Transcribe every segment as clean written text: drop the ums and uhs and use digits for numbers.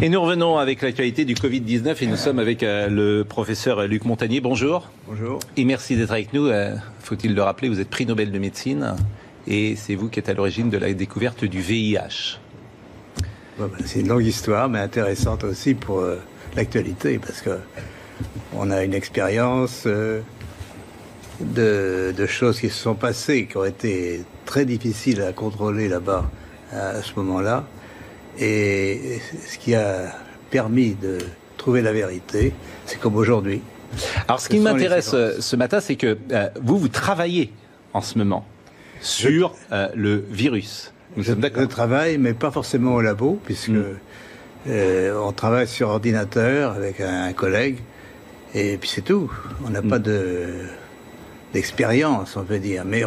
Et nous revenons avec l'actualité du Covid-19 et nous sommes avec le professeur Luc Montagnier. Bonjour. Bonjour. Et merci d'être avec nous. Faut-il le rappeler, vous êtes prix Nobel de médecine et c'est vous qui êtes à l'origine de la découverte du VIH. C'est une longue histoire, mais intéressante aussi pour l'actualité, parce que on a une expérience de choses qui se sont passées, qui ont été très difficiles à contrôler là-bas à ce moment-là. Et ce qui a permis de trouver la vérité, c'est comme aujourd'hui. Alors ce qui m'intéresse ce matin, c'est que vous travaillez en ce moment sur le virus. Nous sommes d'accord. Je travaille, mais pas forcément au labo, puisque on travaille sur ordinateur avec un collègue, et puis c'est tout. On n'a pas d'expérience, on peut dire, mais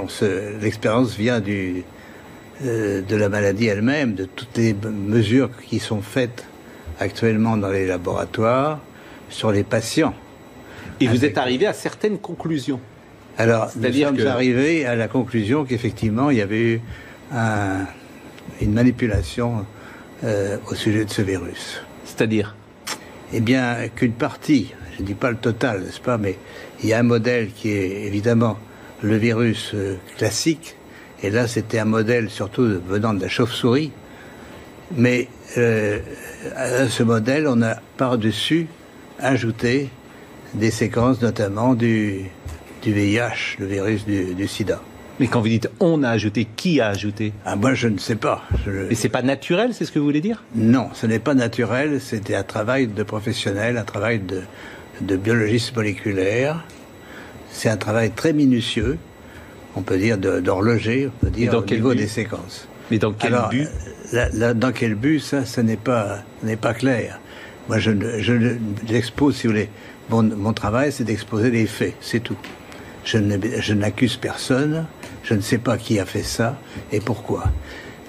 l'expérience vient de la maladie elle-même, de toutes les mesures qui sont faites actuellement dans les laboratoires sur les patients. Et vous êtes arrivé à certaines conclusions. Alors, nous sommes arrivés à la conclusion qu'effectivement, il y avait eu une manipulation au sujet de ce virus. C'est-à-dire ? Eh bien, qu'une partie, je ne dis pas le total, n'est-ce pas, mais il y a un modèle qui est évidemment le virus classique. Et là, c'était un modèle surtout venant de la chauve-souris. Mais à ce modèle, on a par-dessus ajouté des séquences, notamment du VIH, le virus du sida. Mais quand vous dites « on a ajouté », qui a ajouté ? Moi, je ne sais pas. Mais c'est pas naturel, c'est ce que vous voulez dire ? Non, ce n'est pas naturel. C'était un travail de professionnel, un travail de biologiste moléculaire. C'est un travail très minutieux. On peut dire d'horloger, on peut dire au niveau des séquences. Mais dans quel but ? Dans quel but, ça, ce n'est pas clair. Moi, je l'expose, si vous voulez. Mon travail, c'est d'exposer les faits, c'est tout. Je n'accuse personne, je ne sais pas qui a fait ça et pourquoi.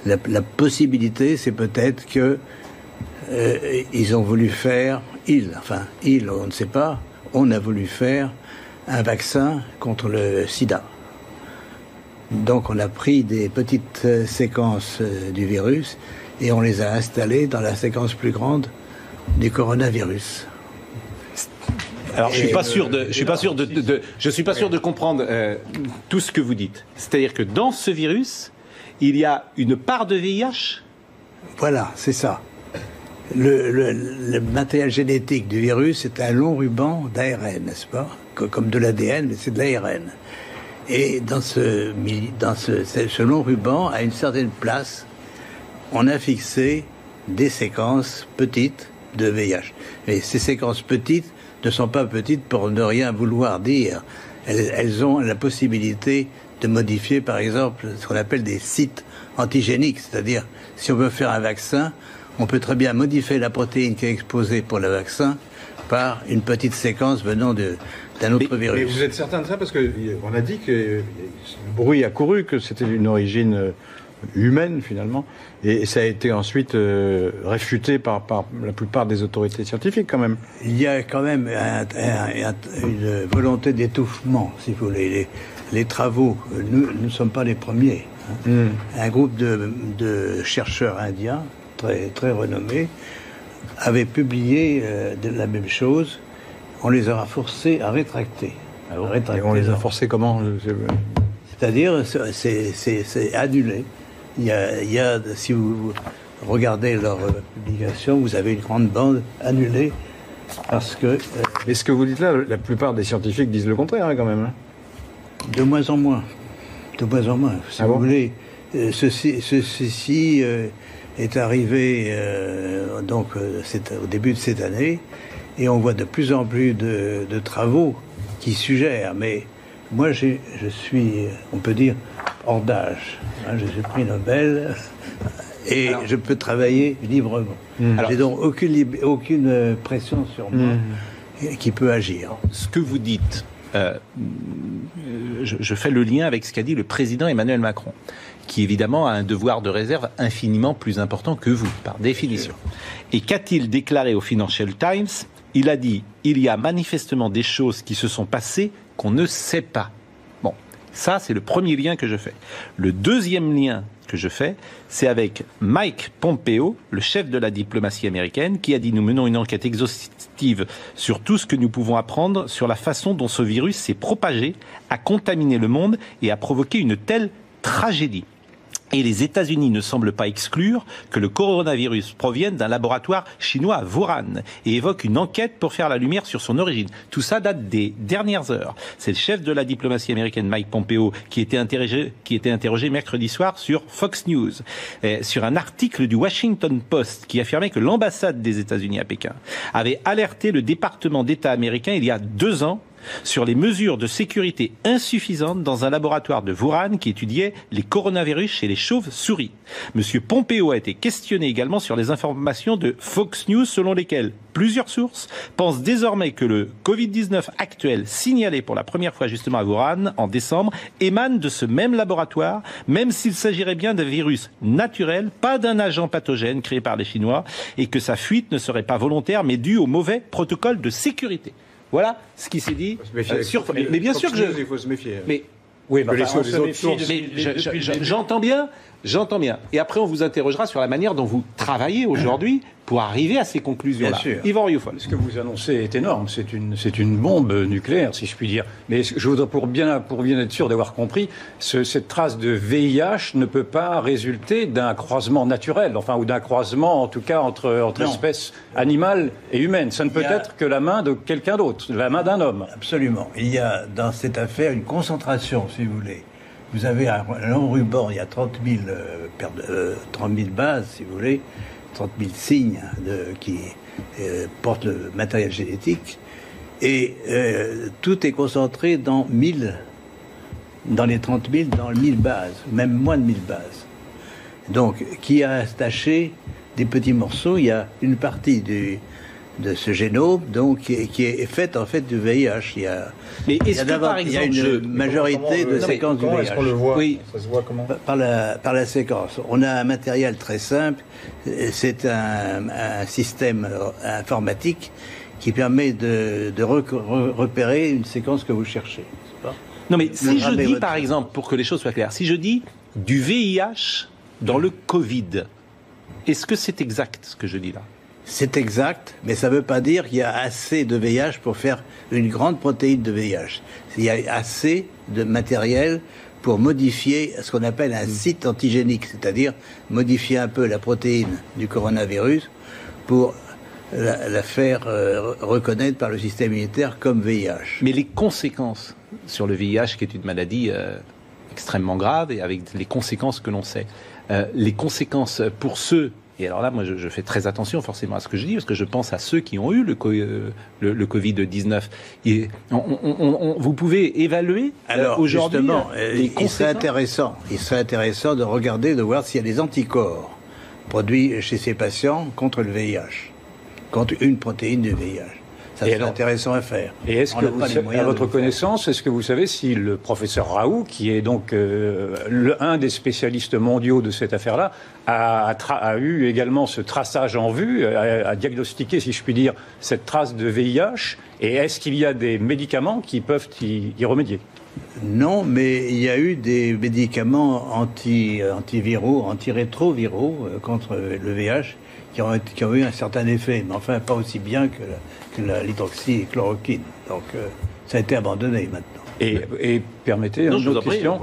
La possibilité, c'est peut-être que ils ont voulu faire, on ne sait pas, on a voulu faire un vaccin contre le sida. Donc on a pris des petites séquences du virus et on les a installées dans la séquence plus grande du coronavirus. Alors je suis pas sûr de comprendre tout ce que vous dites. C'est-à-dire que dans ce virus, il y a une part de VIH ? Voilà, c'est ça. Le matériel génétique du virus est un long ruban d'ARN, n'est-ce pas ? Comme de l'ADN, mais c'est de l'ARN. Et dans ce long ruban, à une certaine place, on a fixé des séquences petites de VIH. Mais ces séquences petites ne sont pas petites pour ne rien vouloir dire. Elles ont la possibilité de modifier, par exemple, ce qu'on appelle des sites antigéniques. C'est-à-dire, si on veut faire un vaccin, on peut très bien modifier la protéine qui est exposée pour le vaccin par une petite séquence venant d'un autre virus. Mais vous êtes certain de ça? Parce qu'on a dit que le bruit a couru, que c'était d'une origine humaine, finalement, et ça a été ensuite réfuté par la plupart des autorités scientifiques, quand même. Il y a quand même une volonté d'étouffement, si vous voulez. Les travaux, nous ne sommes pas les premiers. Un groupe de chercheurs indiens, très, très renommés, avait publié la même chose. On les a forcés à rétracter. Et on les a forcés comment? C'est-à-dire, c'est annulé. Il y a, si vous regardez leur publication, vous avez une grande bande annulée parce que... Mais ce que vous dites là, la plupart des scientifiques disent le contraire, quand même. De moins en moins. De moins en moins. Si vous voulez, ceci est arrivé c'est au début de cette année, et on voit de plus en plus de travaux qui suggèrent, mais moi je suis, on peut dire, hors d'âge. Je suis prix Nobel et je peux travailler librement. J'ai donc aucune pression sur moi qui peut agir. Ce que vous dites, je fais le lien avec ce qu'a dit le président Emmanuel Macron, qui évidemment a un devoir de réserve infiniment plus important que vous, par définition. Et qu'a-t-il déclaré au Financial Times ? Il a dit « Il y a manifestement des choses qui se sont passées qu'on ne sait pas ». Bon, Ça, c'est le premier lien que je fais. Le deuxième lien que je fais, c'est avec Mike Pompeo, le chef de la diplomatie américaine, qui a dit « Nous menons une enquête exhaustive sur tout ce que nous pouvons apprendre sur la façon dont ce virus s'est propagé, a contaminé le monde et a provoqué une telle tragédie. » Et les États-Unis ne semblent pas exclure que le coronavirus provienne d'un laboratoire chinois à Wuhan et évoque une enquête pour faire la lumière sur son origine. Tout ça date des dernières heures. C'est le chef de la diplomatie américaine, Mike Pompeo, qui était interrogé mercredi soir sur Fox News, sur un article du Washington Post qui affirmait que l'ambassade des États-Unis à Pékin avait alerté le département d'État américain il y a 2 ans sur les mesures de sécurité insuffisantes dans un laboratoire de Wuhan qui étudiait les coronavirus chez les chauves-souris. Monsieur Pompeo a été questionné également sur les informations de Fox News selon lesquelles plusieurs sources pensent désormais que le Covid-19 actuel, signalé pour la première fois justement à Wuhan en décembre, émane de ce même laboratoire, même s'il s'agirait bien d'un virus naturel, pas d'un agent pathogène créé par les Chinois, et que sa fuite ne serait pas volontaire mais due au mauvais protocole de sécurité. Voilà ce qui s'est dit. Mais bien sûr que il faut se méfier. Mais oui, j'entends bien. Et après, on vous interrogera sur la manière dont vous travaillez aujourd'hui pour arriver à ces conclusions-là. Yvan Rioufol. Ce que vous annoncez est énorme. C'est une bombe nucléaire, si je puis dire. Mais je voudrais, pour bien être sûr d'avoir compris, cette trace de VIH ne peut pas résulter d'un croisement naturel, enfin, ou d'un croisement, en tout cas, entre espèces animales et humaines. Ça ne peut être que la main de quelqu'un d'autre, la main d'un homme. Absolument. Il y a dans cette affaire une concentration, si vous voulez. Vous avez un long ruban, il y a 30 000 bases, si vous voulez, 30 000 signes qui portent le matériel génétique, et tout est concentré dans les 30 000, dans 1000 bases, même moins de 1000 bases. Donc, qui a attaché des petits morceaux, il y a une partie de ce génome, donc, qui est faite en fait du VIH. Mais est-ce que par exemple, il y a une majorité de séquences du VIH. Est-ce qu'on le voit? Oui. Ça se voit comment? Par la séquence. On a un matériel très simple. C'est un système informatique qui permet de repérer une séquence que vous cherchez. Non, mais si je dis, par exemple, pour que les choses soient claires, si je dis du VIH dans le Covid, est-ce que c'est exact ce que je dis là? C'est exact, mais ça ne veut pas dire qu'il y a assez de VIH pour faire une grande protéine de VIH. Il y a assez de matériel pour modifier ce qu'on appelle un site antigénique, c'est-à-dire modifier un peu la protéine du coronavirus pour la faire reconnaître par le système immunitaire comme VIH. Mais les conséquences sur le VIH, qui est une maladie extrêmement grave et avec les conséquences que l'on sait, les conséquences pour ceux... Et alors là, moi, je fais très attention forcément à ce que je dis, parce que je pense à ceux qui ont eu le Covid-19. Vous pouvez évaluer aujourd'hui les conséquences. Il serait intéressant de regarder, de voir s'il y a des anticorps produits chez ces patients contre le VIH, contre une protéine du VIH. Ça serait intéressant à faire. Et est-ce que, à votre connaissance, est-ce que vous savez si le professeur Raoult, qui est donc un des spécialistes mondiaux de cette affaire-là, a eu également ce traçage en vue, a diagnostiqué, si je puis dire, cette trace de VIH, et est-ce qu'il y a des médicaments qui peuvent y remédier? Non, mais il y a eu des médicaments antiviraux, antirétroviraux contre le VIH qui ont eu un certain effet, mais enfin pas aussi bien que l'hydroxychloroquine. Donc ça a été abandonné maintenant. Et permettez une autre question.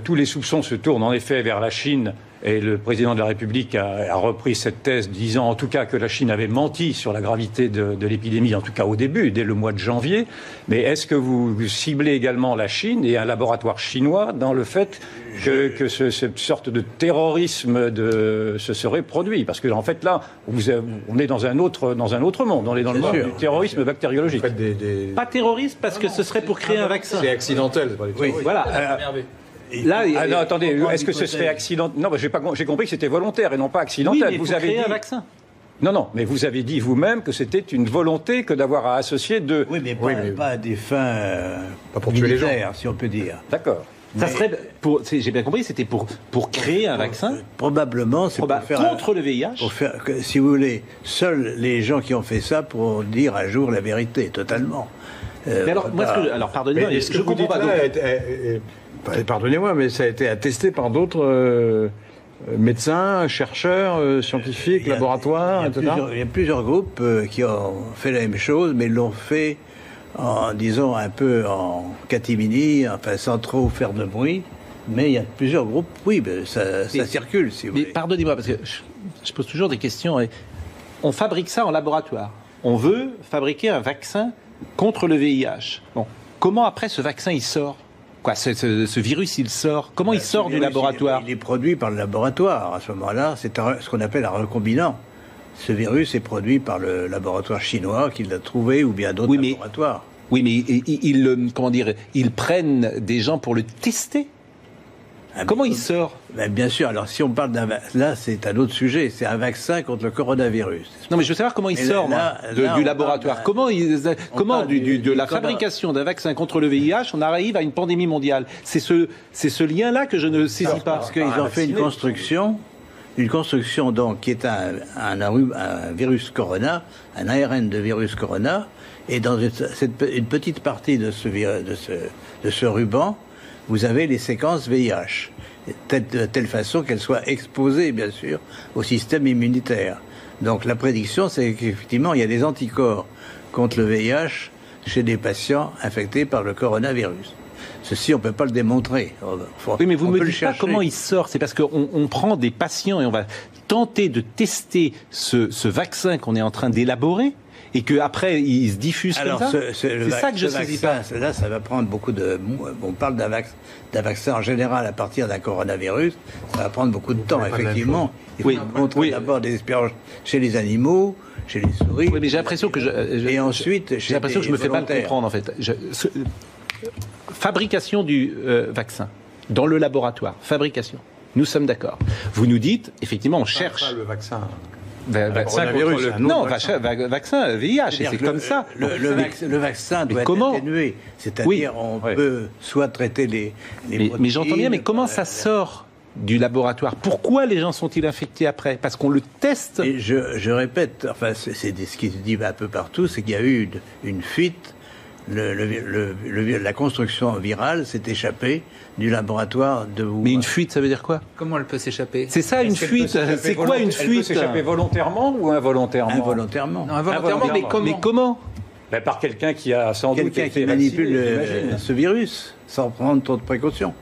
Tous les soupçons se tournent en effet vers la Chine, et le président de la République a repris cette thèse disant en tout cas que la Chine avait menti sur la gravité de l'épidémie, en tout cas au début, dès le mois de janvier. Mais est-ce que vous ciblez également la Chine et un laboratoire chinois dans le fait que cette sorte de terrorisme se serait produit? Parce que en fait là, on est dans un autre monde, on est dans le monde du terrorisme bactériologique. Pas terroriste, parce que ce serait pour créer un vaccin. C'est accidentel, c'est pas du terrorisme. Oui, voilà. Là, non, attendez, est-ce que ce serait accidentel? Non, j'ai compris que c'était volontaire et non pas accidentel. Oui, mais vous avez créé un vaccin. Non, mais vous avez dit vous-même que c'était une volonté que d'avoir à associer deux. Oui, mais pas à des fins pas pour tuer les gens, si on peut dire. D'accord. Ça serait j'ai bien compris, c'était pour créer un vaccin. Probablement, c'est pour faire contre le VIH. Pour faire, si vous voulez, seuls les gens qui ont fait ça pourront dire un jour la vérité, totalement. Mais alors, pardonnez-moi, je comprends pas. Pardonnez-moi, mais ça a été attesté par d'autres médecins, chercheurs, scientifiques, laboratoires, etc. Il y a plusieurs groupes qui ont fait la même chose, mais l'ont fait disons, un peu en catimini, enfin, sans trop faire de bruit. Mais il y a plusieurs groupes, oui, ça circule, si vous voulez. Pardonnez-moi, parce que je pose toujours des questions. On fabrique ça en laboratoire. On veut fabriquer un vaccin contre le VIH. Bon, comment après ce vaccin il sort ? Quoi, ce virus il sort ? Comment il sort du laboratoire ? Il est produit par le laboratoire. À ce moment-là, c'est ce qu'on appelle un recombinant. Ce virus est produit par le laboratoire chinois qui l'a trouvé, ou bien d'autres laboratoires. Oui, mais ils prennent des gens pour le tester. Comment il sort ? Bien sûr, alors si on parle là c'est un autre sujet, c'est un vaccin contre le coronavirus. Non mais je veux savoir comment il sort du laboratoire. Comment de la fabrication d'un vaccin contre le VIH, on arrive à une pandémie mondiale. C'est ce lien-là que je ne saisis pas. Parce qu'ils ont fait une construction donc qui est un virus corona, un ARN de virus corona, et dans une petite partie de ce ruban, vous avez les séquences VIH, de telle façon qu'elles soient exposées, bien sûr, au système immunitaire. Donc la prédiction, c'est qu'effectivement, il y a des anticorps contre le VIH chez des patients infectés par le coronavirus. Ceci, on ne peut pas le démontrer. Oui, mais vous ne me dites pas comment il sort. C'est parce qu'on prend des patients et on va tenter de tester ce vaccin qu'on est en train d'élaborer et qu'après, il se diffuse comme ça. C'est ça que je ne saisis pas. Là, ça va prendre beaucoup de... On parle d'un vaccin en général à partir d'un coronavirus. Ça va prendre beaucoup de temps, effectivement. Il faut montrer d'abord des expériences chez les animaux, chez les souris. Oui, mais j'ai l'impression que et ensuite, j'ai l'impression que je me fais mal comprendre, en fait. Fabrication du vaccin dans le laboratoire. Fabrication. Nous sommes d'accord. Vous nous dites, effectivement, on cherche... le vaccin... vaccin VIH, et c'est comme ça. Le vaccin doit être atténué. C'est-à-dire, on peut soit traiter les mais j'entends bien, mais comment ça sort du laboratoire ? Pourquoi les gens sont-ils infectés après ? Parce qu'on le teste. Et je répète, enfin, c'est ce qui se dit un peu partout, c'est qu'il y a eu une fuite. La construction virale s'est échappée du laboratoire de Wuhan. Mais une fuite, ça veut dire quoi ? Comment elle peut s'échapper ? C'est ça, une fuite. C'est quoi une fuite ? Elle peut s'échapper volontairement ou involontairement ? Involontairement. Non, involontairement, mais comment ? Par quelqu'un qui a sans doute quelqu'un qui manipule ce virus sans prendre trop de précautions.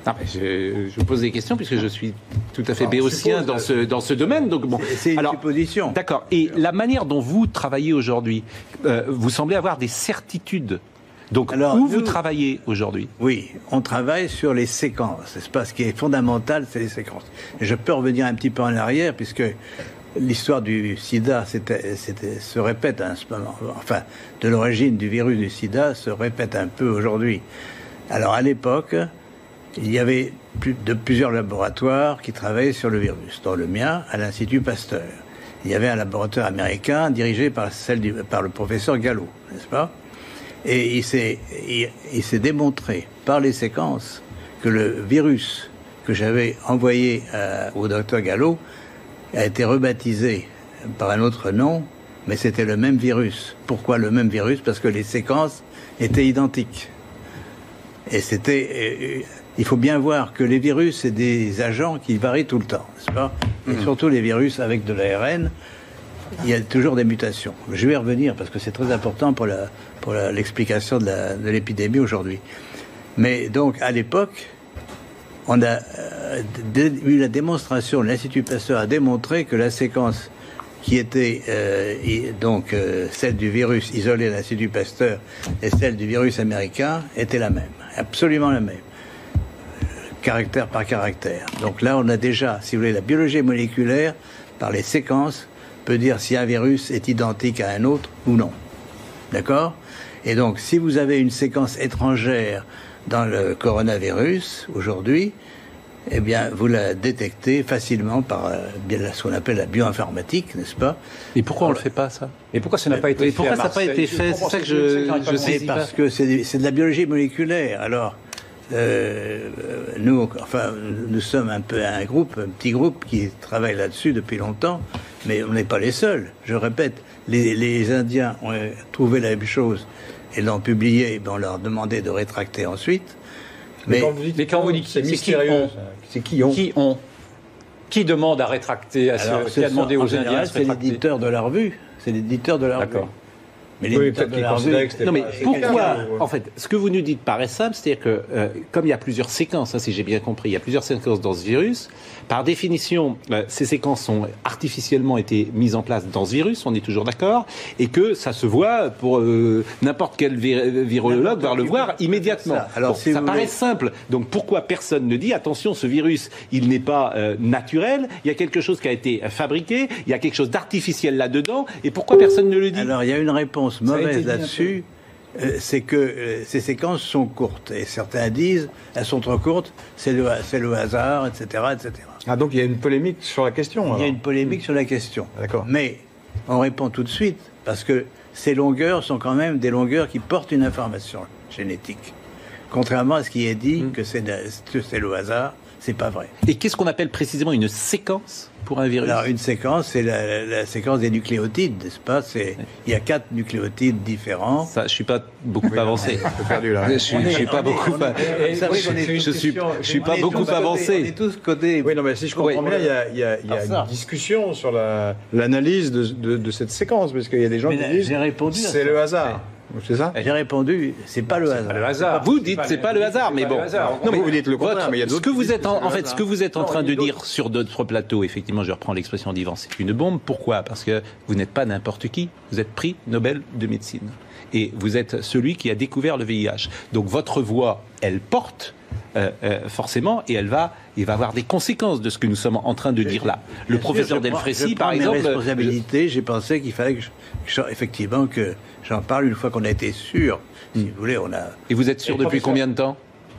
Non, mais je pose des questions puisque je suis tout à fait béotien dans ce domaine. Donc bon, c'est une supposition. D'accord. Et la manière dont vous travaillez aujourd'hui, vous semblez avoir des certitudes. Donc vous travaillez aujourd'hui ? Oui, on travaille sur les séquences. C'est pas ce qui est fondamental, c'est les séquences. Et je peux revenir un petit peu en arrière puisque l'histoire du sida se répète à ce moment. Enfin, de l'origine du virus du sida se répète un peu aujourd'hui. Alors à l'époque, il y avait plusieurs laboratoires qui travaillaient sur le virus, dont le mien, à l'Institut Pasteur. Il y avait un laboratoire américain dirigé par le professeur Gallo, n'est-ce pas ? Et il s'est démontré par les séquences que le virus que j'avais envoyé au docteur Gallo a été rebaptisé par un autre nom, mais c'était le même virus. Pourquoi le même virus ? Parce que les séquences étaient identiques. Et il faut bien voir que les virus, c'est des agents qui varient tout le temps, n'est-ce pas ? Et surtout les virus avec de l'ARN, il y a toujours des mutations. Je vais y revenir parce que c'est très important pour l'explication de l'épidémie aujourd'hui. Mais donc, à l'époque, on a eu la démonstration, l'Institut Pasteur a démontré que la séquence qui était celle du virus isolé à l'Institut Pasteur et celle du virus américain était la même, absolument la même. Caractère par caractère. Donc là, on a déjà, si vous voulez, la biologie moléculaire, par les séquences, peut dire si un virus est identique à un autre ou non. D'accord ? Et donc, si vous avez une séquence étrangère dans le coronavirus, aujourd'hui, eh bien, vous la détectez facilement par ce qu'on appelle la bioinformatique, n'est-ce pas ? Et pourquoi on ne le fait pas, ça ? Et pourquoi ça n'a pas été fait ? Pourquoi ça n'a pas été fait ? C'est ça que je sais pas. Parce que c'est de la biologie moléculaire. Alors, nous sommes un petit groupe qui travaille là-dessus depuis longtemps, mais on n'est pas les seuls. Je répète, les Indiens ont trouvé la même chose et l'ont publié, on leur demandait de rétracter ensuite. Mais quand vous dites c'est mystérieux, c'est qui ont Qui demande à rétracter, qui a demandé aux Indiens de se c'est rétracter? l'éditeur de la revue. C'est l'éditeur de la revue. D'accord. Mais Oui, l'éditeur peut-être de qu'il la revue... considérait que c'était Non mais pas- pourquoi c'est en fait, ce que vous nous dites paraît simple, c'est-à-dire que comme il y a plusieurs séquences, si j'ai bien compris, il y a plusieurs séquences dans ce virus, par définition, ces séquences ont artificiellement été mises en place dans ce virus, on est toujours d'accord, et que ça se voit pour n'importe quel virologue va le voir immédiatement. Alors, Bon, si ça vous paraît voulez- simple, donc pourquoi personne ne dit attention, ce virus, il n'est pas naturel, il y a quelque chose qui a été fabriqué, il y a quelque chose d'artificiel là-dedans, et pourquoi personne ne le dit? Alors, il y a une réponse a été mauvaise dit un là-dessus, c'est que ces séquences sont courtes. Et certains disent, elles sont trop courtes, c'est le hasard, etc., etc. Ah, donc il y a une polémique sur la question. Il y a alors. une polémique sur la question. D'accord. Mais on répond tout de suite, parce que ces longueurs sont quand même des longueurs qui portent une information génétique. Contrairement à ce qui est dit que c'est le hasard, c'est pas vrai. Et qu'est-ce qu'on appelle précisément une séquence pour un virus? Alors, une séquence, c'est la séquence des nucléotides, n'est-ce pas? Il y a 4 nucléotides différents. Ça, je suis pas beaucoup avancé. Un peu perdu là. Je suis pas beaucoup. Je suis pas beaucoup On avancé. est tous codés. Oui, non, mais si je comprends bien, il y a ça. une discussion sur l'analyse de cette séquence, parce qu'il y a des gens Mais qui disent j'ai répondu à c'est ça. le hasard. C'est ça? J'ai répondu, c'est pas le hasard. Le hasard. Vous dites c'est pas le hasard, mais bon. Non, mais vous dites le Votre- contraire, mais il y a ce d'autres que vous qui êtes disent en que c'est fait, le ce que vous êtes en train de dire sur d'autres plateaux, effectivement, je reprends l'expression d'Yvan, c'est une bombe. Pourquoi? Parce que vous n'êtes pas n'importe qui. Vous êtes prix Nobel de médecine et vous êtes celui qui a découvert le VIH. Donc votre voix, elle porte. Forcément, et il va avoir des conséquences de ce que nous sommes en train de dire là. Le professeur Delfrécy, par exemple, mes responsabilités, j'ai pensé qu'il fallait effectivement que j'en parle une fois qu'on a été sûr. Si vous voulez, on a. Et vous êtes sûr Et depuis professeur- combien de temps?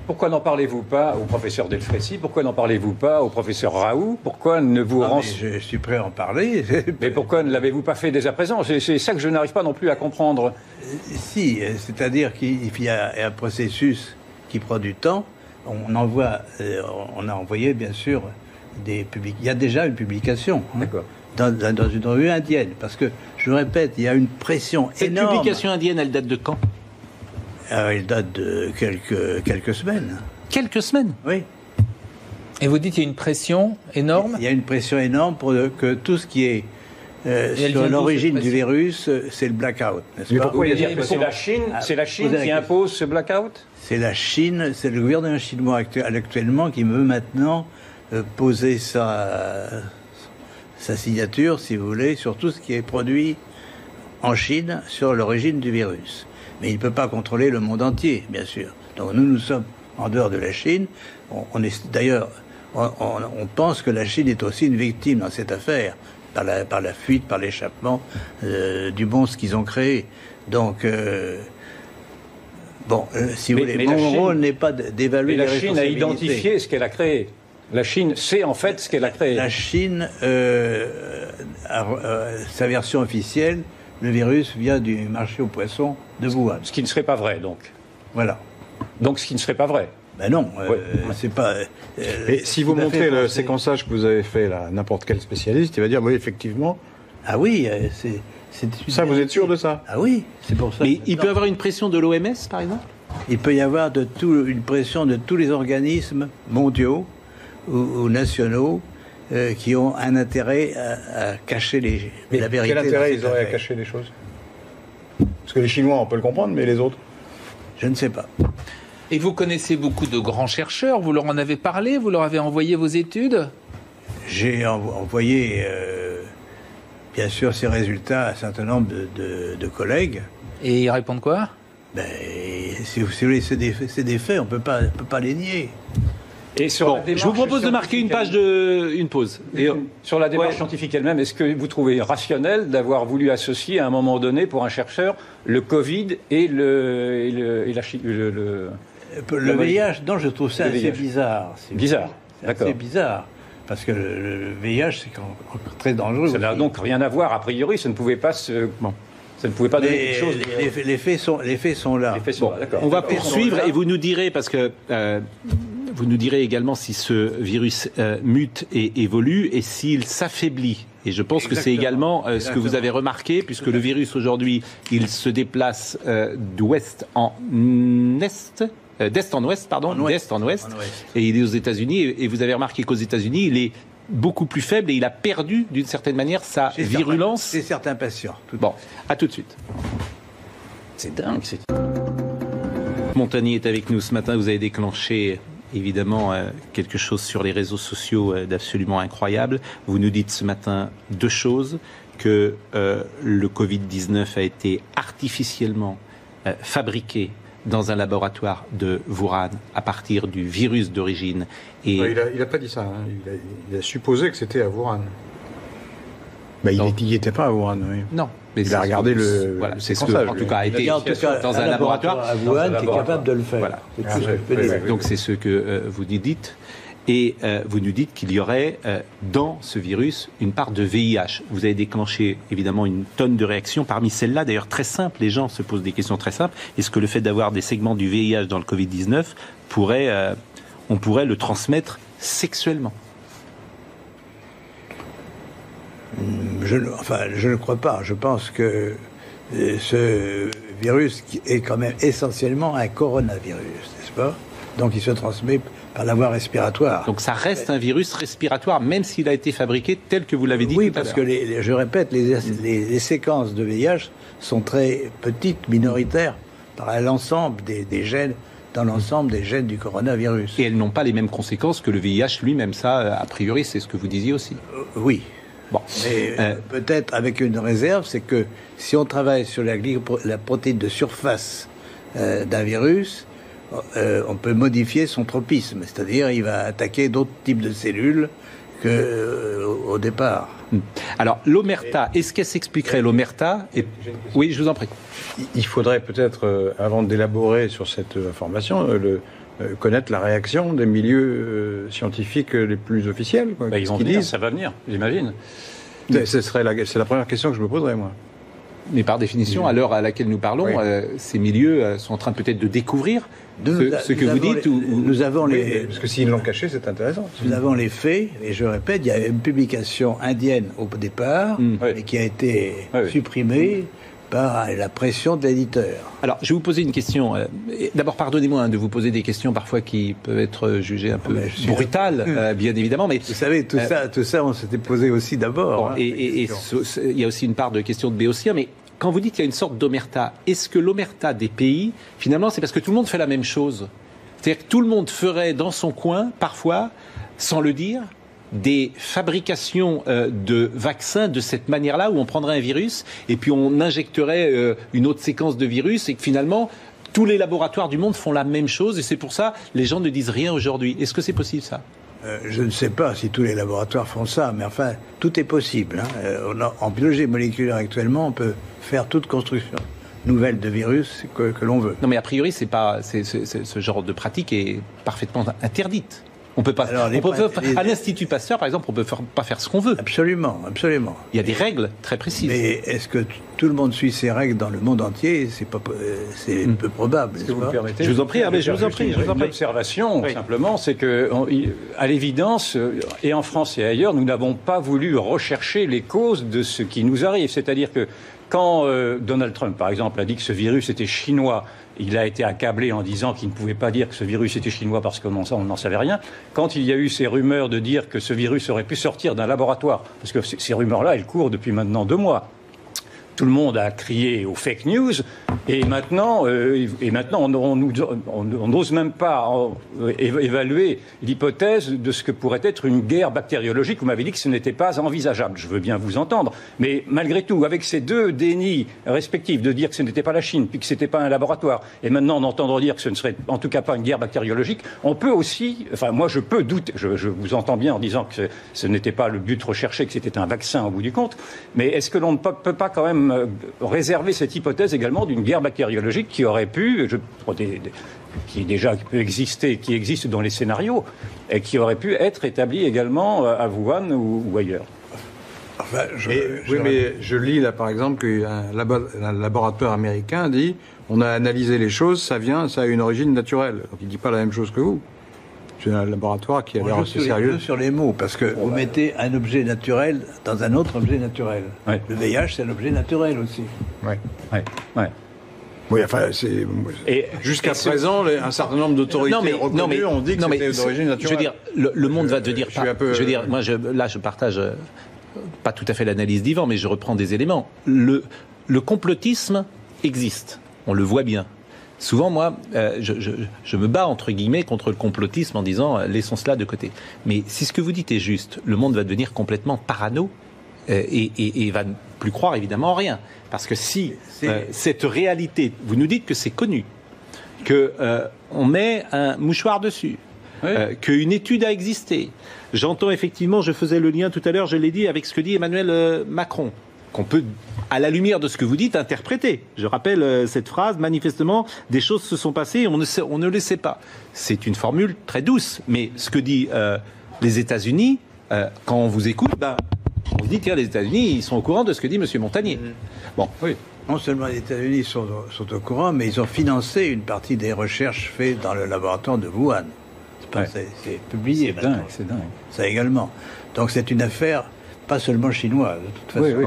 Pourquoi n'en parlez-vous pas au professeur Delfrécy? Pourquoi n'en parlez-vous pas au professeur Raoult? Pourquoi ne vous Ah, mais je suis prêt à en parler. Mais pourquoi ne l'avez-vous pas fait dès à présent? C'est ça que je n'arrive pas non plus à comprendre. Si, c'est-à-dire qu'il y a un processus qui prend du temps. On a envoyé bien sûr des publications. Il y a déjà une publication. D'accord. Dans une revue indienne, parce que je le répète, il y a une pression Cette énorme. publication indienne, elle date de quand? Elle date de quelques semaines. Quelques semaines. Oui. Et vous dites qu'il y a une pression énorme. Il y a une pression énorme pour que tout ce qui est elle vient sur d'où, l'origine cette du pression virus, c'est le blackout, n'est-ce Mais pas? pourquoi il y a C'est la Chine, c'est la Chine Posez la qui question. impose ce blackout? C'est la Chine, c'est le gouvernement chinois actuellement qui veut maintenant poser sa signature, si vous voulez, sur tout ce qui est produit en Chine sur l'origine du virus. Mais il ne peut pas contrôler le monde entier, bien sûr. Donc nous sommes en dehors de la Chine. D'ailleurs, on pense que la Chine est aussi une victime dans cette affaire, par la fuite, par l'échappement du monstre qu'ils ont créé. Donc, si vous voulez, mais la mon Chine- rôle n'est pas d'évaluer Mais les la Chine a responsabilités. identifié ce qu'elle a créé. La Chine sait en fait ce qu'elle a créé. La Chine, sa version officielle, le virus vient du marché aux poissons de Wuhan. Ce qui ne serait pas vrai, donc. Voilà. Donc ce qui ne serait pas vrai. Ben non, Ouais. c'est pas. Et si vous tout à fait montrez le pensé. séquençage que vous avez fait là, à n'importe quel spécialiste, il va dire oui, effectivement. Ah oui, Ça, vous êtes sûr de ça? Ah oui, c'est pour ça. Mais que- il peut y avoir une pression de l'OMS, par exemple? Il peut y avoir une pression de tous les organismes mondiaux ou nationaux qui ont un intérêt à cacher la vérité. Quel intérêt dans ils cette auraient à affaire. cacher les choses? Parce que les Chinois, on peut le comprendre, mais les autres? Je ne sais pas. Et vous connaissez beaucoup de grands chercheurs. Vous leur en avez parlé. Vous leur avez envoyé vos études. J'ai envoyé, bien sûr, ces résultats à un certain nombre de collègues. Et ils répondent quoi? Ben, si vous voulez, c'est des faits, on peut pas les nier. Et sur Bon, la démarche je vous propose de marquer une pause. Et, sur la démarche Ouais. scientifique elle-même, est-ce que vous trouvez rationnel d'avoir voulu associer à un moment donné, pour un chercheur, le Covid et la Chine Le VIH, non, je trouve ça Le assez VIH. bizarre. Bizarre, C'est d'accord. assez bizarre. Parce que le VIH, c'est très dangereux. Ça n'a aussi. donc rien à voir, a priori, ça ne pouvait pas se... Bon. Ça ne pouvait pas donner Mais quelque chose... les faits sont là. Les faits sont là, d'accord. on va D'accord. poursuivre Là. et vous nous direz, parce que vous nous direz également si ce virus mute et évolue et s'il s'affaiblit. Et je pense que c'est Exactement. également ce que vous avez remarqué, puisque le virus aujourd'hui, il se déplace d'ouest en est. d'est en ouest, pardon, d'est en ouest, et il est aux États-Unis. Et vous avez remarqué qu'aux États-Unis, il est beaucoup plus faible et il a perdu d'une certaine manière sa virulence. C'est certains patients. Bon, à tout de suite. C'est dingue. Montagny est avec nous ce matin. Vous avez déclenché évidemment quelque chose sur les réseaux sociaux d'absolument incroyable. Vous nous dites ce matin deux choses, que le Covid-19 a été artificiellement fabriqué dans un laboratoire de Wuhan à partir du virus d'origine. Et il n'a pas dit ça. Hein. Il a supposé que c'était à Wuhan. Bah, il n'y était pas à Wuhan. Oui. Non. Mais il a regardé le. Voilà, c'est ce que, en tout cas, a été dans un laboratoire à Wuhan qui est capable de le faire. Voilà. Donc c'est ce que vous nous dites. Et vous nous dites qu'il y aurait dans ce virus une part de VIH. Vous avez déclenché évidemment une tonne de réactions. Parmi celles-là, d'ailleurs très simples, les gens se posent des questions très simples. Est-ce que le fait d'avoir des segments du VIH dans le Covid-19 on pourrait le transmettre sexuellement? Je ne crois pas. Je pense que ce virus est quand même essentiellement un coronavirus, n'est-ce pas? Donc il se transmet par la voie respiratoire. Donc ça reste un virus respiratoire, même s'il a été fabriqué tel que vous l'avez dit. Oui, parce que je répète, les séquences de VIH sont très petites, minoritaires, par l'ensemble des gènes, dans l'ensemble des gènes du coronavirus. Et elles n'ont pas les mêmes conséquences que le VIH lui-même. Ça, a priori, c'est ce que vous disiez aussi. Oui. Bon. Mais peut-être avec une réserve, c'est que si on travaille sur la protéine de surface d'un virus, on peut modifier son tropisme, c'est-à-dire il va attaquer d'autres types de cellules qu'au départ. Alors l'omerta, est-ce qu'elle s'expliquerait l'omerta Oui, je vous en prie. Il faudrait peut-être, avant d'élaborer sur cette information, connaître la réaction des milieux scientifiques les plus officiels. Quoi, ils vont venir, ça va venir, j'imagine. C'est la première question que je me poserais, moi. Mais par définition, à l'heure à laquelle nous parlons, ces milieux sont en train peut-être de découvrir ce que vous dites. Nous avons les... Parce que s'ils l'ont caché, c'est intéressant. Nous avons les faits, et je répète, il y a une publication indienne au départ, et qui a été supprimée par la pression de l'éditeur. Alors, je vais vous poser une question. D'abord, pardonnez-moi de vous poser des questions parfois qui peuvent être jugées un peu brutales, bien évidemment. Mais vous savez, tout ça, on s'était posé aussi d'abord. Bon, et il y a aussi une part de question de béotien, mais quand vous dites qu'il y a une sorte d'omerta, est-ce que l'omerta des pays, finalement, c'est parce que tout le monde fait la même chose? C'est-à-dire que tout le monde ferait dans son coin, parfois, sans le dire, des fabrications de vaccins de cette manière-là, où on prendrait un virus et puis on injecterait une autre séquence de virus, et que finalement, tous les laboratoires du monde font la même chose, et c'est pour ça les gens ne disent rien aujourd'hui. Est-ce que c'est possible, ça? Je ne sais pas si tous les laboratoires font ça, mais enfin, tout est possible. En biologie moléculaire, actuellement, on peut faire toute construction nouvelle de virus que l'on veut. Non, mais a priori, ce genre de pratique est parfaitement interdite. On peut pas. À l'Institut Pasteur, par exemple, on peut pas faire ce qu'on veut. Absolument, absolument. Il y a des règles très précises. Mais est-ce que tout le monde suit ces règles dans le monde entier? C'est peu probable. Est-ce que vous me permettez? Je vous en prie. Je vous en prie. L'observation, simplement, c'est que, à l'évidence, et en France et ailleurs, nous n'avons pas voulu rechercher les causes de ce qui nous arrive. C'est-à-dire que quand Donald Trump, par exemple, a dit que ce virus était chinois, il a été accablé en disant qu'il ne pouvait pas dire que ce virus était chinois parce qu'on n'en savait rien. Quand il y a eu ces rumeurs de dire que ce virus aurait pu sortir d'un laboratoire, parce que ces rumeurs-là, elles courent depuis maintenant 2 mois, tout le monde a crié aux fake news, et maintenant on n'ose même pas évaluer l'hypothèse de ce que pourrait être une guerre bactériologique. Vous m'avez dit que ce n'était pas envisageable. Je veux bien vous entendre, mais malgré tout, avec ces deux dénis respectifs de dire que ce n'était pas la Chine, puis que ce n'était pas un laboratoire, et maintenant d'entendre dire que ce ne serait en tout cas pas une guerre bactériologique, on peut aussi, enfin moi je peux douter, je vous entends bien en disant que ce n'était pas le but recherché, que c'était un vaccin au bout du compte, mais est-ce que l'on ne peut pas quand même réserver cette hypothèse également d'une guerre bactériologique qui aurait pu, qui existe dans les scénarios, et qui aurait pu être établie également à Wuhan ou ailleurs? Enfin, mais je lis là par exemple qu'un laboratoire américain dit on a analysé les choses, ça a une origine naturelle. Donc il ne dit pas la même chose que vous. C'est un laboratoire qui a l'air assez sérieux. Sur les mots, parce que vous mettez un objet naturel dans un autre objet naturel. Ouais. Le VIH, c'est un objet naturel aussi. Ouais. Oui, enfin, jusqu'à présent, un certain nombre d'autorités reconnues ont dit que c'était d'origine naturelle. Je veux dire, le monde va devenir... Je veux dire, moi, là, je partage pas tout à fait l'analyse d'Yvan, mais je reprends des éléments. Le complotisme existe, on le voit bien. Souvent, moi, je me bats, entre guillemets, contre le complotisme en disant « laissons cela de côté ». Mais si ce que vous dites est juste, le monde va devenir complètement parano et va ne plus croire évidemment en rien. Parce que si cette réalité, vous nous dites que c'est connu, qu'on met un mouchoir dessus, qu'une étude a existé. J'entends effectivement, je faisais le lien tout à l'heure, je l'ai dit, avec ce que dit Emmanuel Macron, qu'on peut, à la lumière de ce que vous dites, interpréter. Je rappelle cette phrase, manifestement, des choses se sont passées, on ne le sait pas. C'est une formule très douce, mais ce que dit les États-Unis, quand on vous écoute, on se dit, tiens, les États-Unis, ils sont au courant de ce que dit M. Montagnier. Bon, oui. Non seulement les États-Unis sont au courant, mais ils ont financé une partie des recherches faites dans le laboratoire de Wuhan. C'est publié maintenant. C'est dingue. Ça également. Donc c'est une affaire pas seulement chinoise, de toute façon. Oui.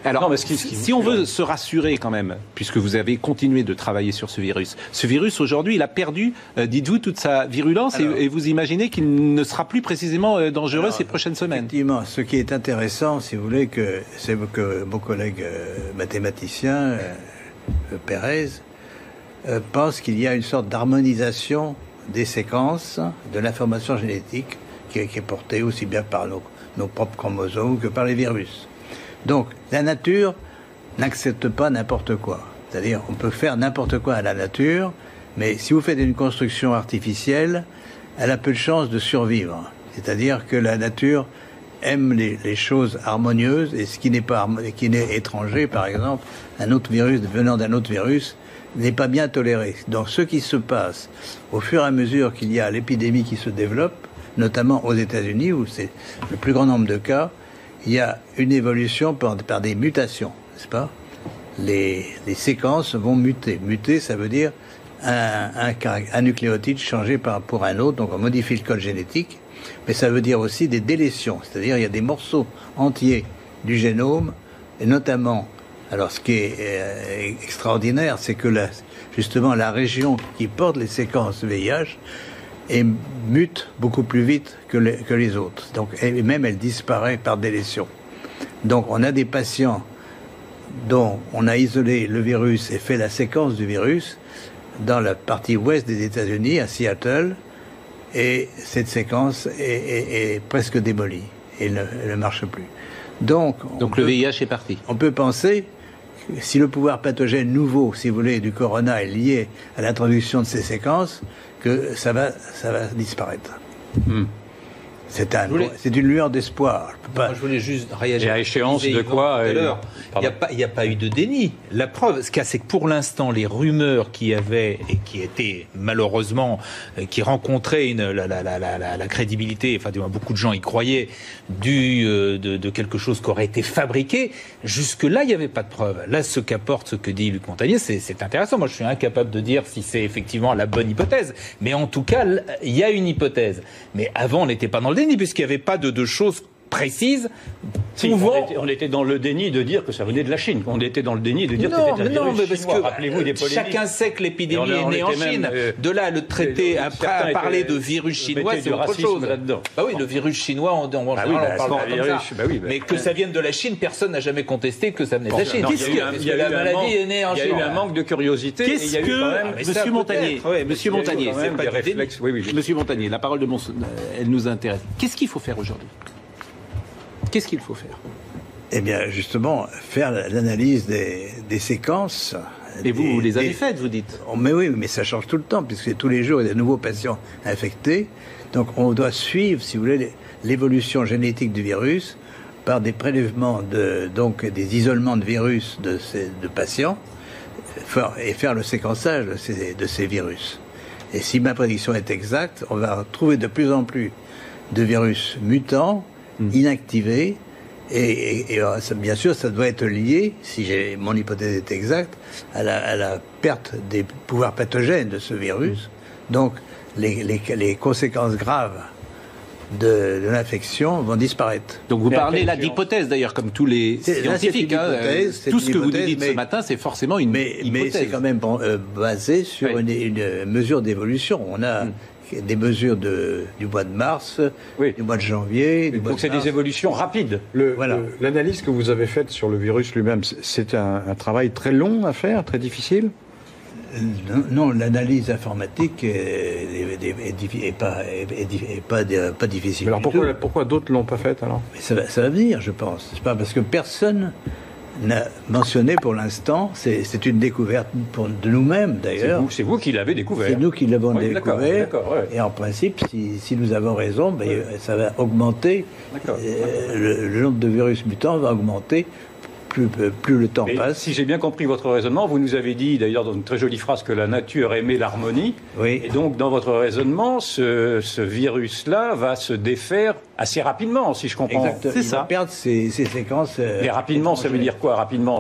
Alors, si on veut se rassurer quand même, puisque vous avez continué de travailler sur ce virus aujourd'hui, il a perdu, dites-vous, toute sa virulence et vous imaginez qu'il ne sera plus précisément dangereux ces prochaines semaines. Effectivement, ce qui est intéressant, si vous voulez, c'est que mon collègue mathématicien, Pérez, pense qu'il y a une sorte d'harmonisation des séquences de l'information génétique qui est portée aussi bien par nos propres chromosomes que par les virus. Donc, la nature n'accepte pas n'importe quoi. C'est-à-dire, on peut faire n'importe quoi à la nature, mais si vous faites une construction artificielle, elle a peu de chances de survivre. C'est-à-dire que la nature aime les choses harmonieuses, et ce qui n'est étranger, par exemple, un autre virus venant d'un autre virus, n'est pas bien toléré. Donc, ce qui se passe au fur et à mesure qu'il y a l'épidémie qui se développe, notamment aux États-Unis, où c'est le plus grand nombre de cas, il y a une évolution par des mutations, n'est-ce pas ? Les séquences vont muter. Muter, ça veut dire un nucléotide changé pour un autre, donc on modifie le code génétique, mais ça veut dire aussi des délétions, c'est-à-dire il y a des morceaux entiers du génome, et notamment, alors ce qui est extraordinaire, c'est que justement la région qui porte les séquences VIH mute beaucoup plus vite que les autres. Donc, et même elle disparaît par délétion. Donc on a des patients dont on a isolé le virus et fait la séquence du virus dans la partie ouest des États-Unis, à Seattle, et cette séquence est presque démolie et ne marche plus. Donc le VIH est parti. On peut penser, si le pouvoir pathogène nouveau, si vous voulez, du corona est lié à l'introduction de ces séquences, que ça va disparaître. C'est une lueur d'espoir. Moi, je voulais juste réagir. Et à échéance de quoi il n'y a pas eu de déni. La preuve, c'est que pour l'instant, les rumeurs qui avaient et qui étaient malheureusement, qui rencontraient la crédibilité, enfin, beaucoup de gens y croyaient, de quelque chose qui aurait été fabriqué, jusque-là, il n'y avait pas de preuve. Là, ce qu'apporte ce que dit Luc Montagnier, c'est intéressant. Moi, je suis incapable de dire si c'est effectivement la bonne hypothèse. Mais en tout cas, il y a une hypothèse. Mais avant, on n'était pas dans le déni, puisqu'il n'y avait pas de choses précises. On était dans le déni de dire que ça venait de la Chine. On était dans le déni de dire que c'était un virus parce chinois. Que Rappelez-vous des polémiques. Chacun sait que l'épidémie est née en Chine. De là, le traité, après parler de virus chinois, c'est autre chose. Bah oui, le virus chinois, on parle comme ça. Mais que ça vienne de la Chine, personne n'a jamais contesté que ça venait de la Chine. La maladie est née en Chine. Il y a eu un manque de curiosité. Qu'est-ce que, Monsieur Montagnier, Monsieur Montagnier, la parole de elle nous intéresse. Qu'est-ce qu'il faut faire aujourd'hui ? Qu'est-ce qu'il faut faire ? Eh bien, justement, faire l'analyse des séquences. Et vous les avez faites, vous dites ? Mais oui, mais ça change tout le temps, puisque tous les jours, il y a de nouveaux patients infectés. Donc, on doit suivre, si vous voulez, l'évolution génétique du virus par des prélèvements, donc des isolements de virus de patients, et faire le séquençage de ces virus. Et si ma prédiction est exacte, on va trouver de plus en plus de virus mutants, inactivés, et bien sûr, ça doit être lié, si mon hypothèse est exacte, à la perte des pouvoirs pathogènes de ce virus. Donc, les conséquences graves de l'infection vont disparaître. Donc vous parlez là d'hypothèse d'ailleurs, comme tous les scientifiques. Tout ce que vous nous dites ce matin, c'est forcément une hypothèse. Mais c'est quand même basé sur une mesure d'évolution. On a des mesures du mois de mars, du mois de janvier. Donc c'est des évolutions rapides. L'analyse que vous avez faite sur le virus lui-même, c'est un travail très long à faire, très difficile? Non, l'analyse informatique est pas difficile. Mais alors pourquoi d'autres l'ont pas faite alors? Mais ça va venir, je pense. C'est pas parce que personne n'a mentionné pour l'instant. C'est une découverte de nous-mêmes d'ailleurs. C'est vous qui l'avez découvert. C'est nous qui l'avons découvert. Et en principe, si nous avons raison, ça va augmenter. Le nombre de virus mutants va augmenter. Plus le temps passe. Si j'ai bien compris votre raisonnement, vous nous avez dit d'ailleurs dans une très jolie phrase que la nature aimait l'harmonie. Oui. Et donc dans votre raisonnement, ce virus-là va se défaire assez rapidement, si je comprends. Exactement. C'est ça. Il va perdre ses séquences. Mais rapidement, ça veut dire quoi rapidement?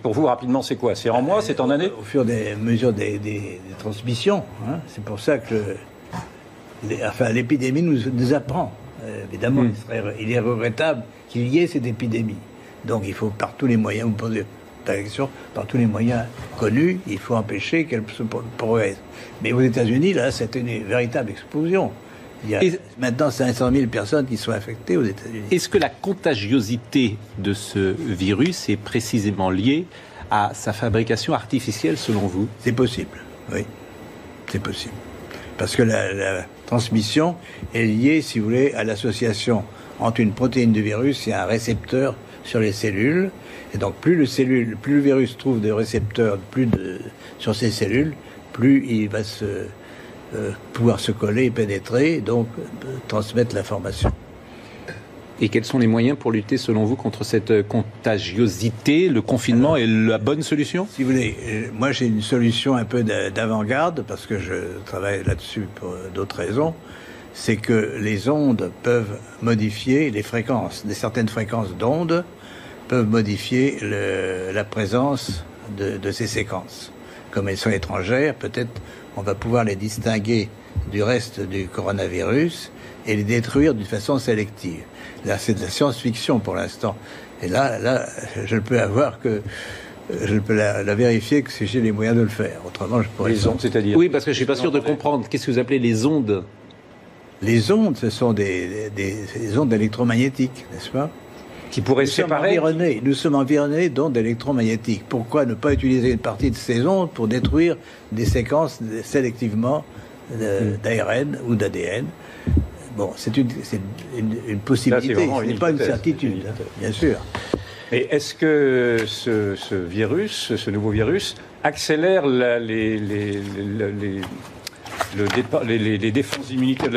Pour vous, rapidement, c'est quoi? C'est en mois? C'est en années? Au fur des mesures des transmissions. Hein. C'est pour ça que l'épidémie nous apprend. Évidemment, il est regrettable qu'il y ait cette épidémie. Donc il faut par tous les moyens, vous posez la question, par tous les moyens connus, il faut empêcher qu'elle se progresse. Mais aux États-Unis, là, c'était une véritable explosion. Il y a maintenant 500 000 personnes qui sont infectées aux États-Unis. Est-ce que la contagiosité de ce virus est précisément liée à sa fabrication artificielle, selon vous? C'est possible, oui. C'est possible. Parce que la transmission est liée, si vous voulez, à l'association entre une protéine du virus et un récepteur sur les cellules. Et donc, plus le virus trouve des récepteurs sur ces cellules, plus il va pouvoir se coller et pénétrer, et donc transmettre l'information. Et quels sont les moyens pour lutter, selon vous, contre cette contagiosité? Le confinement est la bonne solution? Si vous voulez, moi j'ai une solution un peu d'avant-garde, parce que je travaille là-dessus pour d'autres raisons. C'est que les ondes peuvent modifier les fréquences, certaines fréquences d'ondes peuvent modifier la présence de ces séquences. Comme elles sont étrangères, peut-être on va pouvoir les distinguer du reste du coronavirus et les détruire d'une façon sélective. Là, c'est de la science-fiction pour l'instant. Et là, je ne peux la vérifier que si j'ai les moyens de le faire. Autrement, je pourrais... Les ondes, c'est-à-dire? Oui, parce que je ne suis pas sûr de comprendre. Qu'est-ce que vous appelez les ondes? Les ondes, ce sont des ondes électromagnétiques, n'est-ce pas? Qui pourraient séparer. Nous sommes environnés d'ondes électromagnétiques. Pourquoi ne pas utiliser une partie de ces ondes pour détruire des séquences sélectivement d'ARN ou d'ADN? Bon, c'est une possibilité, ce n'est pas une certitude, bien sûr. Mais est-ce que ce virus, ce nouveau virus, accélère les défenses immunitaires,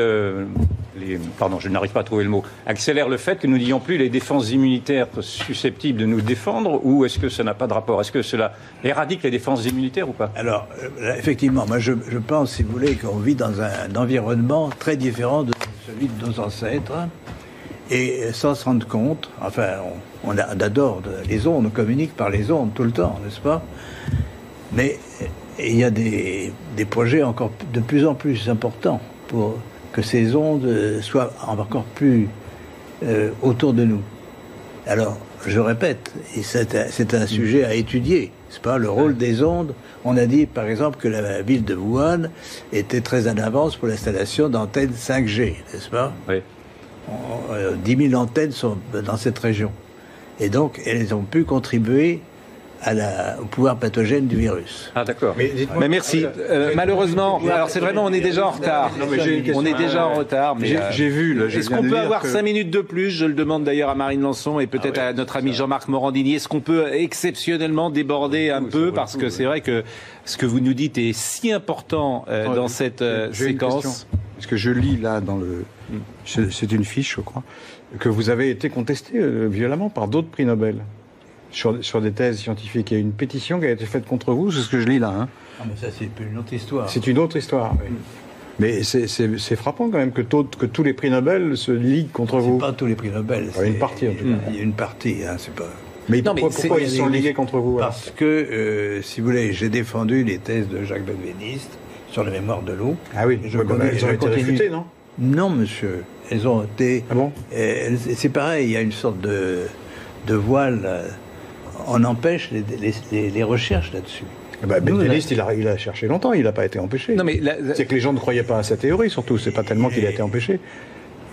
pardon, je n'arrive pas à trouver le mot, accélère le fait que nous n'ayons plus les défenses immunitaires susceptibles de nous défendre, ou est-ce que ça n'a pas de rapport? Est-ce que cela éradique les défenses immunitaires ou pas? Alors, effectivement, moi je pense, si vous voulez, qu'on vit dans un environnement très différent de celui de nos ancêtres, et sans se rendre compte, enfin, on adore les ondes, on communique par les ondes tout le temps, n'est-ce pas? Mais il y a des projets encore de plus en plus importants pour que ces ondes soient encore plus autour de nous. Alors, je répète, et c'est un sujet à étudier, c'est pas le rôle des ondes. On a dit, par exemple, que la ville de Wuhan était très en avance pour l'installation d'antennes 5G, n'est-ce pas? Oui. 10 000 antennes sont dans cette région. Et donc, elles ont pu contribuer au pouvoir pathogène du virus. Ah d'accord. Mais merci. Malheureusement, alors c'est vraiment, on est déjà en retard. On est déjà en retard. Mais j'ai vu. Est-ce qu'on peut avoir 5 minutes de plus? Je le demande d'ailleurs à Marine Lançon et peut-être à notre ami Jean-Marc Morandini. Est-ce qu'on peut exceptionnellement déborder un peu, parce que c'est vrai que ce que vous nous dites est si important dans cette séquence. Parce que je lis là dans le... C'est une fiche, je crois, que vous avez été contesté violemment par d'autres prix Nobel. Sur des thèses scientifiques. Il y a une pétition qui a été faite contre vous, c'est ce que je lis là. Hein. Ah, mais ça, c'est une autre histoire. C'est une autre histoire, oui. Mais c'est frappant quand même que tous les prix Nobel se liguent contre vous. C'est pas tous les prix Nobel. C'est une partie, en tout cas. Il y a une partie, hein, c'est pas... Mais pourquoi ils sont ligués contre vous? Parce que, si vous voulez, j'ai défendu les thèses de Jacques Benveniste sur la mémoire de l'eau. Ah oui, ils ont été réfutés, non? Non, monsieur. Elles ont été... Ah bon? C'est pareil, il y a une sorte de voile. On empêche les recherches là-dessus. Benveniste, il a cherché longtemps, il n'a pas été empêché. Non, mais c'est que les gens ne croyaient pas à sa théorie, surtout. C'est pas tellement qu'il a été empêché.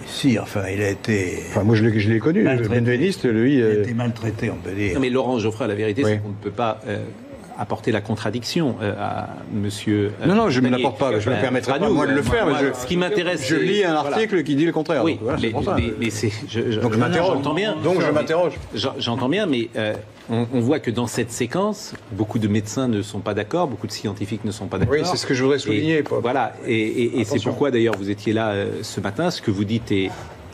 Si, enfin, il a été... Enfin, moi, je l'ai connu. Benveniste, lui... Il a été maltraité, on peut dire. Non, mais Laurent Geoffroy, la vérité, c'est qu'on ne peut pas apporter la contradiction à monsieur... non, je ne me l'apporte pas. Je me permettrai pas, moi, de le faire. Ce qui m'intéresse... Je lis un article qui dit le contraire. Oui, donc, voilà, mais c'est... Donc, je m'interroge. J'entends bien. Donc, je m'interroge. J'entends bien, mais on voit que dans cette séquence, beaucoup de médecins ne sont pas d'accord, beaucoup de scientifiques ne sont pas d'accord. Oui, c'est ce que je voudrais souligner. Voilà, et c'est pourquoi, d'ailleurs, vous étiez là ce matin. Ce que vous dites est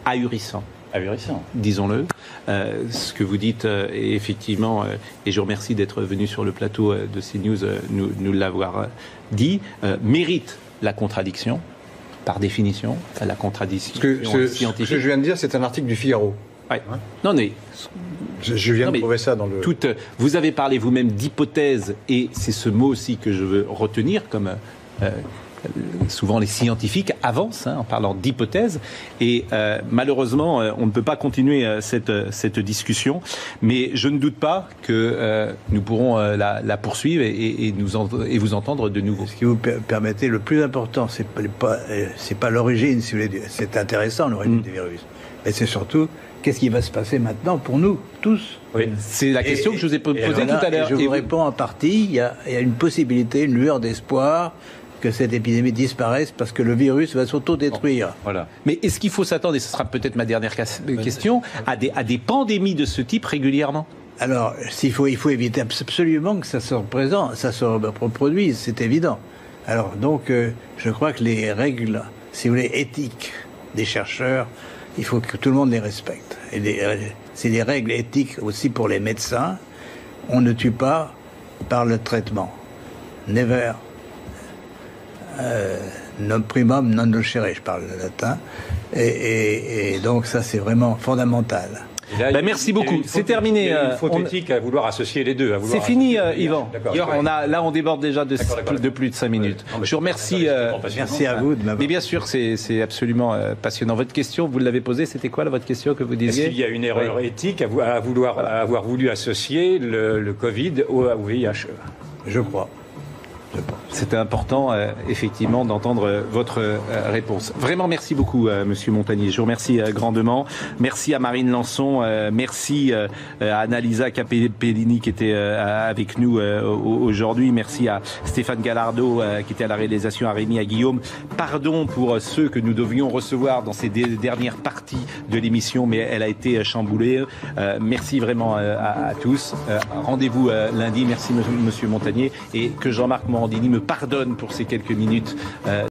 ahurissant. Ahurissant. Disons-le. Ce que vous dites est effectivement, et je vous remercie d'être venu sur le plateau de CNews, nous l'avoir dit, mérite la contradiction, par définition, la contradiction scientifique. Ce que je viens de dire, c'est un article du Figaro. Ouais. Non, mais... Je viens de trouver ça dans le... Vous avez parlé vous-même d'hypothèse, et c'est ce mot aussi que je veux retenir comme... souvent les scientifiques avancent en parlant d'hypothèse, et malheureusement on ne peut pas continuer cette discussion, mais je ne doute pas que nous pourrons la poursuivre et vous entendre de nouveau. Ce qui vous permettez, le plus important, c'est pas l'origine, si vous voulez, c'est intéressant l'origine du virus, mais c'est surtout qu'est-ce qui va se passer maintenant pour nous tous. Oui. C'est la question que je vous ai posée tout à l'heure. Je vous réponds en partie, il y a une possibilité, une lueur d'espoir que cette épidémie disparaisse parce que le virus va s'auto-détruire. Voilà. Mais est-ce qu'il faut s'attendre, et ce sera peut-être ma dernière question, à des pandémies de ce type régulièrement? Alors, il faut éviter absolument que ça se reproduise, c'est évident. Alors, donc, je crois que les règles, si vous voulez, éthiques des chercheurs, il faut que tout le monde les respecte. Et c'est des règles éthiques aussi pour les médecins. On ne tue pas par le traitement. Never. Non primum non nocere, je parle le latin, et donc ça c'est vraiment fondamental. Là, merci beaucoup. C'est terminé. Il y a une faute éthique à vouloir associer les deux. C'est fini, Yvan. On déborde déjà de plus de 5 minutes. Je vous remercie. Merci à vous de m'avoir. Mais bien sûr, c'est absolument passionnant. Votre question, vous l'avez posée. C'était quoi votre question que vous disiez? Est-ce qu'il y a une erreur éthique à avoir voulu associer le Covid au VIH? Je crois. C'était important, effectivement, d'entendre votre réponse. Vraiment, merci beaucoup, Monsieur Montagnier. Je vous remercie grandement. Merci à Marine Lançon. Merci à Annalisa Capellini qui était avec nous aujourd'hui. Merci à Stéphane Gallardo qui était à la réalisation, à Rémi, à Guillaume. Pardon pour ceux que nous devions recevoir dans ces dernières parties de l'émission, mais elle a été chamboulée. Merci vraiment à tous. Rendez-vous lundi. Merci, Monsieur Montagnier. Et que Jean-Marc Morandini me pardonne pour ces quelques minutes